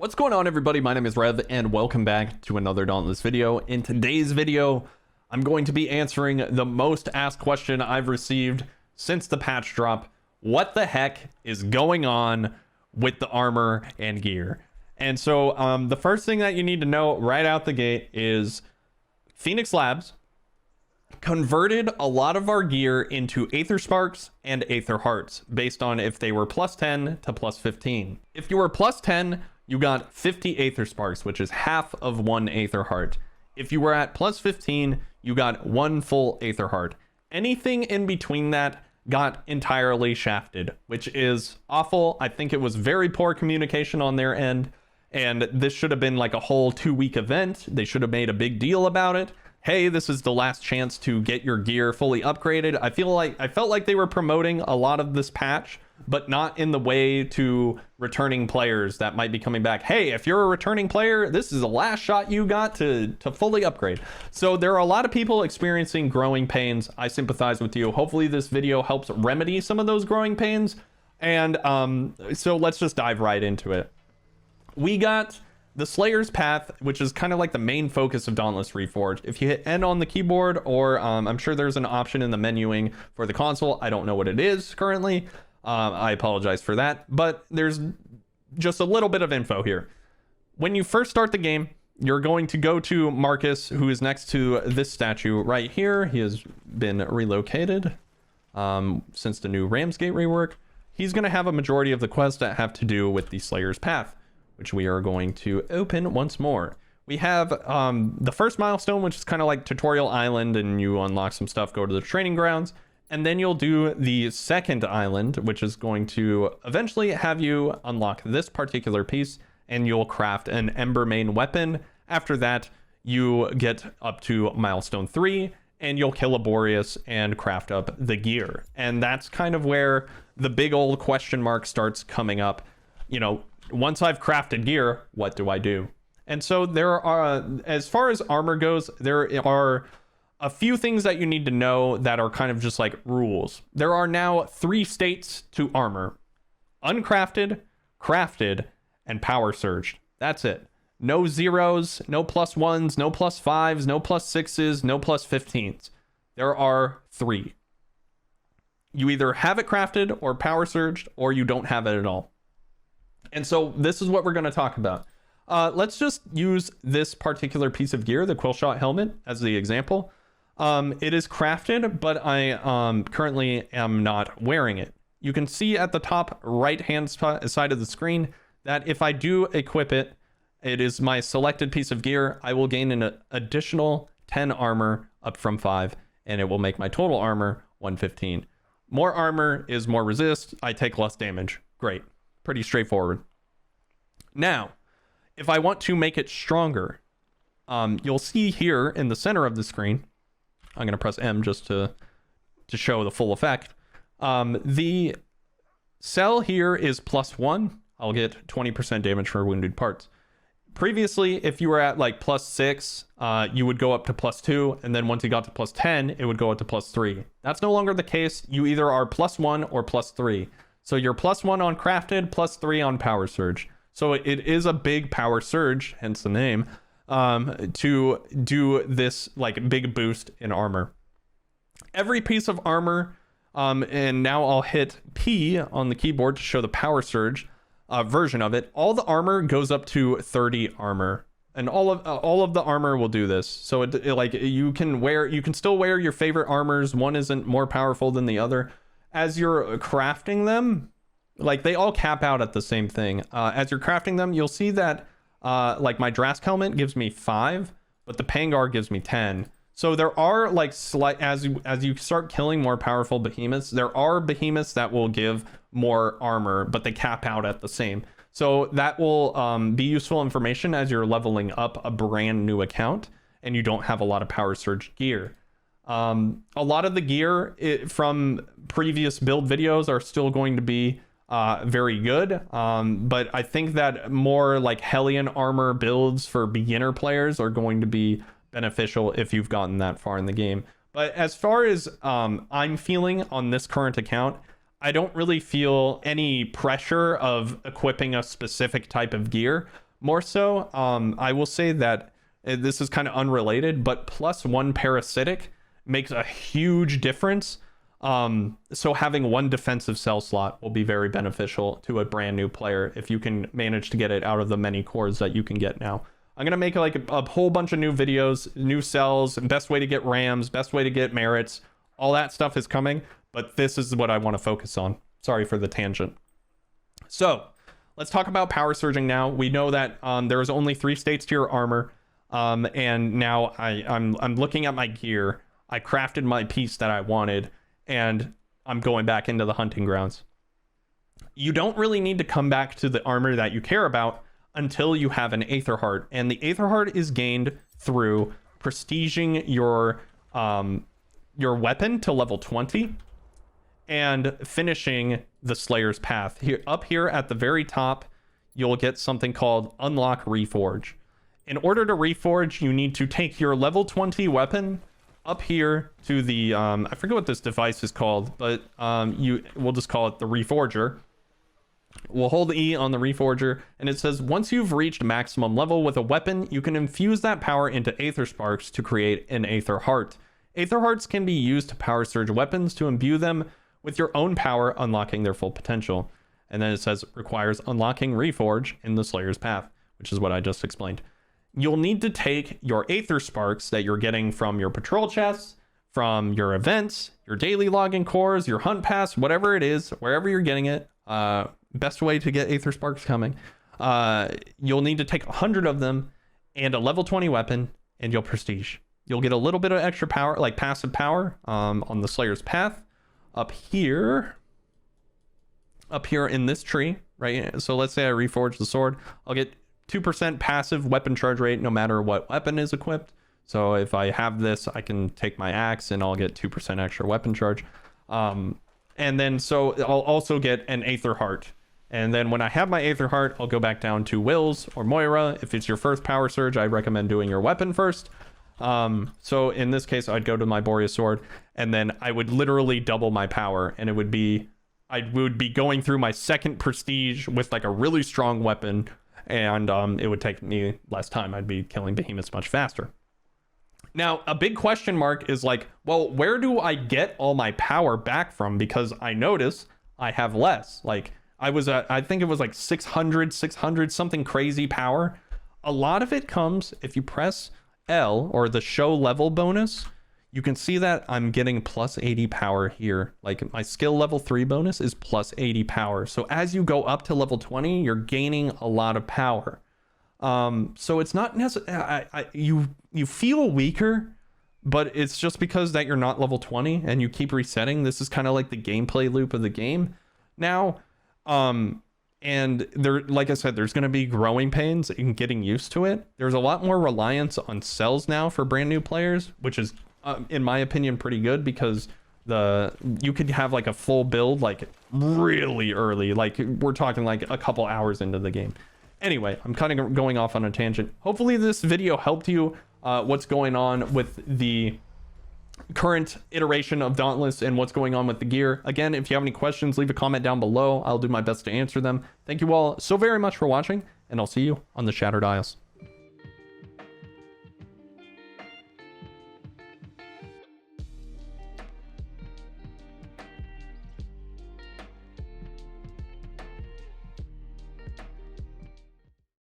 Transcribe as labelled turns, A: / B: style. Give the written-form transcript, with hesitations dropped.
A: What's going on, everybody? My name is Rev and welcome back to another Dauntless video. In today's video, I'm going to be answering the most asked question I've received since the patch drop. What the heck is going on with the armor and gear? And so the first thing that you need to know right out the gate is Phoenix Labs converted a lot of our gear into Aether Sparks and Aether Hearts based on if they were plus 10 to plus 15. If you were plus 10, you got 50 Aether Sparks, which is half of one Aether Heart. If you were at plus 15, you got one full Aether Heart. Anything in between that got entirely shafted, which is awful. I think it was very poor communication on their end, and this should have been like a whole 2-week event. They should have made a big deal about it. Hey, this is the last chance to get your gear fully upgraded. I felt like they were promoting a lot of this patch, but not in the way to returning players that might be coming back. Hey, if you're a returning player, this is the last shot you got to fully upgrade. So there are a lot of people experiencing growing pains. I sympathize with you. Hopefully this video helps remedy some of those growing pains. And so let's just dive right into it. We got the Slayer's Path, which is kind of like the main focus of Dauntless Reforged. If you hit N on the keyboard, or I'm sure there's an option in the menuing for the console. I don't know what it is currently. I apologize for that, but there's just a little bit of info here. When you first start the game, you're going to go to Marcus, who is next to this statue right here. He has been relocated since the new Ramsgate rework. He's going to have a majority of the quests that have to do with the Slayer's Path, which we are going to open once more. We have the first milestone, which is kind of like Tutorial Island, and you unlock some stuff, go to the training grounds. And then you'll do the second island, which is going to eventually have you unlock this particular piece, and you'll craft an Embermane weapon. After that, you get up to milestone 3, and you'll kill a Boreas and craft up the gear. And that's kind of where the big old question mark starts coming up. You know, once I've crafted gear, what do I do? And so there are, as far as armor goes, there are a few things that you need to know that are kind of just like rules. There are now 3 states to armor: uncrafted, crafted, and power surged. That's it. No zeros, no plus 1s, no plus 5s, no plus 6s, no plus 15s. There are 3. You either have it crafted or power surged, or you don't have it at all. And so this is what we're going to talk about. Let's just use this particular piece of gear, the Quillshot helmet, as the example. It is crafted, but I currently am not wearing it. You can see at the top right hand side of the screen that if I do equip it, it is my selected piece of gear. I will gain an additional 10 armor up from 5, and it will make my total armor 115. More armor is more resist. I take less damage. Great. Pretty straightforward. Now, if I want to make it stronger, you'll see here in the center of the screen, I'm going to press M just to show the full effect. The cell here is plus 1. I'll get 20% damage for wounded parts. Previously, if you were at like plus 6, you would go up to plus 2. And then once you got to plus 10, it would go up to plus 3. That's no longer the case. You either are plus 1 or plus 3. So you're plus 1 on crafted, plus 3 on power surge. So it is a big power surge, hence the name, to do this like big boost in armor. Every piece of armor, and now I'll hit P on the keyboard to show the power surge version of it. All the armor goes up to 30 armor, and all of the armor will do this. So it like you can still wear your favorite armors. One isn't more powerful than the other. As you're crafting them, like they all cap out at the same thing. As you're crafting them, you'll see that like my Drask helmet gives me 5, but the Pangar gives me 10. So there are like slight, as you start killing more powerful behemoths, there are behemoths that will give more armor, but they cap out at the same. So that will be useful information as you're leveling up a brand new account and you don't have a lot of power surge gear. A lot of the gear from previous build videos are still going to be very good, but I think that more like Hellion armor builds for beginner players are going to be beneficial if you've gotten that far in the game. But as far as I'm feeling on this current account, I don't really feel any pressure of equipping a specific type of gear. more so. I will say that this is kind of unrelated, but +1 parasitic makes a huge difference. So having 1 defensive cell slot will be very beneficial to a brand new player if you can manage to get it out of the many cores that you can get now. I'm gonna make like a whole bunch of new videos, new cells, best way to get rams, best way to get merits, all that stuff is coming, but this is what I want to focus on. Sorry for the tangent. So let's talk about power surging now. We know that there's only 3 states to your armor, and now I'm looking at my gear. I crafted my piece that I wanted, and I'm going back into the hunting grounds. You don't really need to come back to the armor that you care about until you have an Aether Heart, and the Aether Heart is gained through prestiging your weapon to level 20 and finishing the Slayer's Path. Here, up here at the very top, you'll get something called Unlock Reforge. In order to reforge, you need to take your level 20 weapon up here to the I forget what this device is called, but we'll just call it the Reforger. We'll hold E on the Reforger, and it says once you've reached maximum level with a weapon, you can infuse that power into Aether Sparks to create an Aether Heart. Aether Hearts can be used to power surge weapons to imbue them with your own power, unlocking their full potential. And then it says requires unlocking Reforge in the Slayer's Path, which is what I just explained. You'll need to take your Aether Sparks that you're getting from your patrol chests, from your events, your daily login cores, your hunt pass, whatever it is, wherever you're getting it. Best way to get Aether Sparks coming. You'll need to take 100 of them and a level 20 weapon, and you'll prestige. You'll get a little bit of extra power, like passive power, on the Slayer's Path. Up here in this tree, right? So let's say I reforge the sword. I'll get 2% passive weapon charge rate no matter what weapon is equipped. So if I have this, I can take my axe and I'll get 2% extra weapon charge. And then so I'll also get an Aether Heart. And then when I have my Aether Heart, I'll go back down to Will's or Moira. If it's your first power surge, I recommend doing your weapon first. So in this case, I'd go to my Boreas sword, and then I would literally double my power, and I would be going through my second prestige with like a really strong weapon, and it would take me less time. I'd be killing behemoths much faster. Now, a big question mark is like, well, where do I get all my power back from? Because I notice I have less. Like I think it was like 600 something crazy power. A lot of it comes if you press L or the show level bonus. You can see that I'm getting plus 80 power here. Like my skill level 3 bonus is plus 80 power. So as you go up to level 20, you're gaining a lot of power. So it's not necessarily, you feel weaker, but it's just because that you're not level 20 and you keep resetting. This is kind of like the gameplay loop of the game now. And there, like I said, there's going to be growing pains in getting used to it. There's a lot more reliance on cells now for brand new players, which is, in my opinion, pretty good, because you could have like a full build like really early. Like we're talking like a couple hours into the game. Anyway, I'm kind of going off on a tangent. Hopefully this video helped you what's going on with the current iteration of Dauntless and what's going on with the gear. Again, if you have any questions, leave a comment down below. I'll do my best to answer them. Thank you all so very much for watching, and I'll see you on the Shattered Isles.